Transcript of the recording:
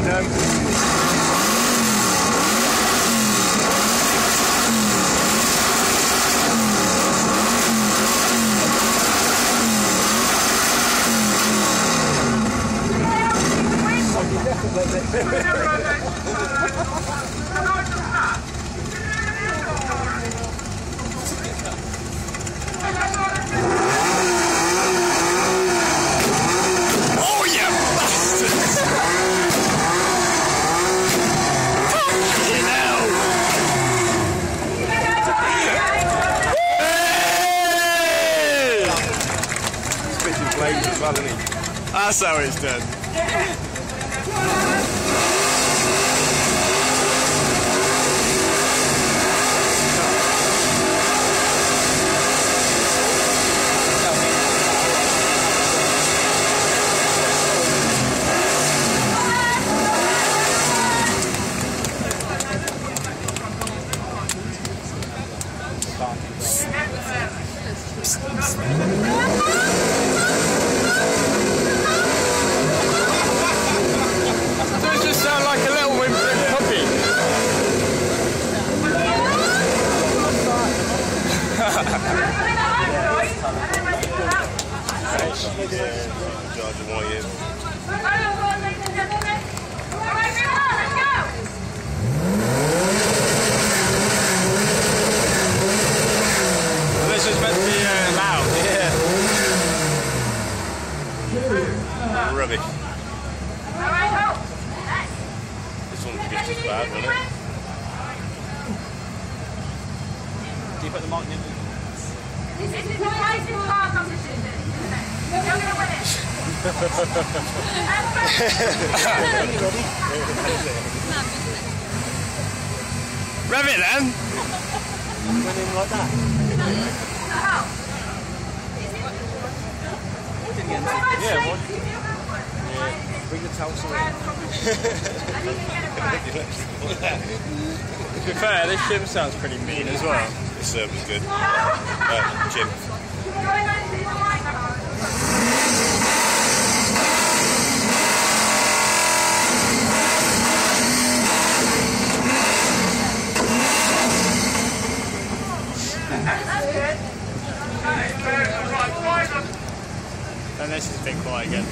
Oh, you bastards! Fucking hell! Hey! Spitting flames as well, isn't he? That's how it's done. Does just sound like a little whimpering puppy. Georgia Warriors. This is meant to be loud. Yeah. Rubbish. This one's just as bad, wasn't it? Do you put the mark in? This is the rising car competition. You're going to win it. Rev it then. Went in like that. Yeah, what? Bring the towels away. To be fair, this Chim sounds pretty mean as well. This server's good. Chim. And this has been quiet again.